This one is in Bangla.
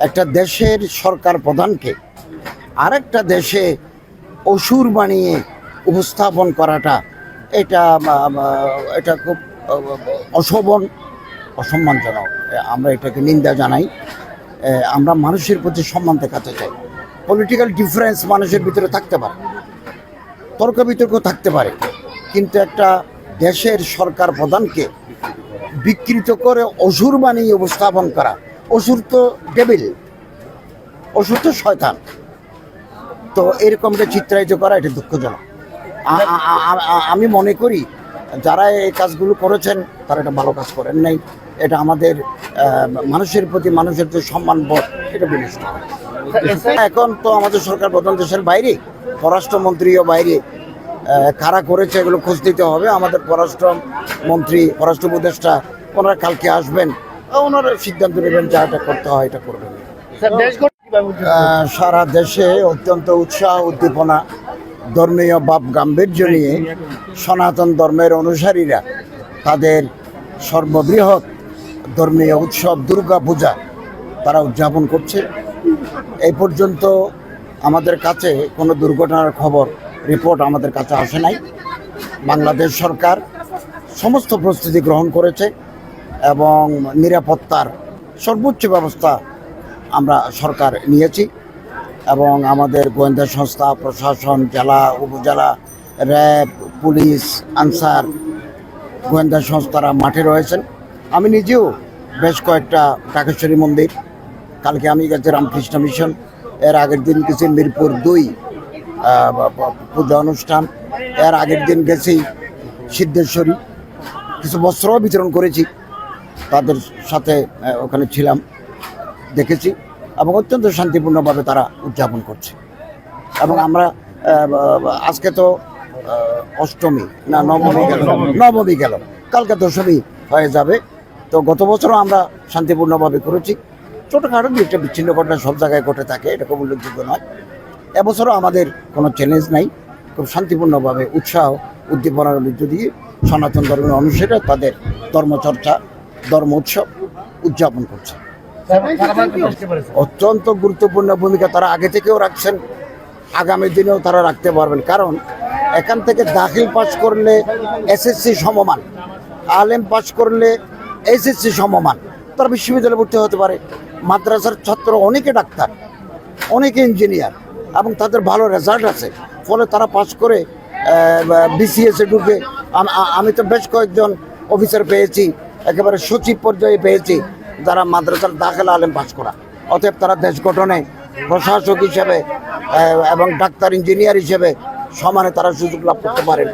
একটা দেশের সরকার প্রধানকে আরেকটা দেশে অসুর বানিয়ে উপস্থাপন করাটা এটা এটা খুব অশোভন, অসম্মানজনক। আমরা এটাকে নিন্দা জানাই। আমরা মানুষের প্রতি সম্মান দেখাতে চাই। পলিটিক্যাল ডিফারেন্স মানুষের ভিতরে থাকতে পারে, তর্ক বিতর্ক থাকতে পারে, কিন্তু একটা দেশের সরকার প্রধানকে বিকৃত করে অসুর বানিয়ে উপস্থাপন করা, অসুর তো ডেভিল, অসুর তো শয়তান, তো এরকমটা চিত্রায়িত করা এটা দুঃখজনক। আমি মনে করি যারা এই কাজগুলো করেছেন তারা এটা ভালো কাজ করেন নাই। এটা আমাদের মানুষের প্রতি মানুষের যে সম্মানবোধ এটা বিনষ্ট। এখন তো আমাদের সরকার প্রধান দেশের বাইরে, পররাষ্ট্রমন্ত্রীও বাইরে, কারা করেছে এগুলো খোঁজ দিতে হবে। আমাদের পররাষ্ট্রমন্ত্রী, পররাষ্ট্র উপদেষ্টা ওনারা কালকে আসবেন, ওনারা সিদ্ধান্ত নেবেন যা এটা করতে হয় এটা করবেন। সারা দেশে অত্যন্ত উৎসাহ উদ্দীপনা, ধর্মীয় ভাব গাম্ভীর্য নিয়ে সনাতন ধর্মের অনুসারীরা তাদের সর্ববৃহৎ ধর্মীয় উৎসব দুর্গা পূজা তারা উদযাপন করছে। এই পর্যন্ত আমাদের কাছে কোনো দুর্ঘটনার খবর, রিপোর্ট আমাদের কাছে আসে নাই। বাংলাদেশ সরকার সমস্ত প্রস্তুতি গ্রহণ করেছে এবং নিরাপত্তার সর্বোচ্চ ব্যবস্থা আমরা সরকার নিয়েছি এবং আমাদের গোয়েন্দা সংস্থা, প্রশাসন, জেলা, উপজেলা, র্যাব, পুলিশ, আনসার, গোয়েন্দা সংস্থারা মাঠে রয়েছেন। আমি নিজেও বেশ কয়েকটা টাকেশ্বরী মন্দির, কালকে আমি গেছি রামকৃষ্ণ মিশন, এর আগের দিন গেছি মিরপুর 2 পূজা অনুষ্ঠান, এর আগের দিন গেছি সিদ্ধেশ্বরী, কিছু বস্ত্রও বিতরণ করেছি, তাদের সাথে ওখানে ছিলাম, দেখেছি এবং অত্যন্ত শান্তিপূর্ণভাবে তারা উদযাপন করছে। এবং আমরা আজকে তো অষ্টমী না নবমী গেল, কালকে দশমী হয়ে যাবে। তো গত বছরও আমরা শান্তিপূর্ণভাবে করেছি। ছোটোখাটো একটা বিচ্ছিন্ন ঘটনা সব জায়গায় ঘটে থাকে, এটা খুব উল্লেখযোগ্য নয়। এবছরও আমাদের কোনো চ্যালেঞ্জ নাই, খুব শান্তিপূর্ণভাবে উৎসাহ উদ্দীপনার মধ্য দিয়ে সনাতন ধর্মের অনুসারীরা তাদের ধর্মচর্চা, ধর্ম উৎসব উদযাপন করছে। অত্যন্ত গুরুত্বপূর্ণ ভূমিকা তারা আগে থেকেও রাখছেন, আগামী দিনেও তারা রাখতে পারবেন। কারণ এখান থেকে দাখিল পাস করলে এসএসসি সমমান, আলেম পাস করলে এসএসসি সমমান, তারা বিশ্ববিদ্যালয়ে ভর্তি হতে পারে। মাদ্রাসার ছাত্র অনেকে ডাক্তার, অনেকে ইঞ্জিনিয়ার এবং তাদের ভালো রেজাল্ট আছে, ফলে তারা পাস করে বিসিএসে ঢুকে। আমি তো বেশ কয়েকজন অফিসার পেয়েছি, একেবারে সচিব পর্যায়ে পেয়েছি, যারা মাদ্রাসার দাখিল আলেম পাস করা। অতএব তারা দেশ গঠনে প্রশাসক হিসেবে এবং ডাক্তার, ইঞ্জিনিয়ার হিসেবে সমানে তারা সুযোগ লাভ করতে পারেন।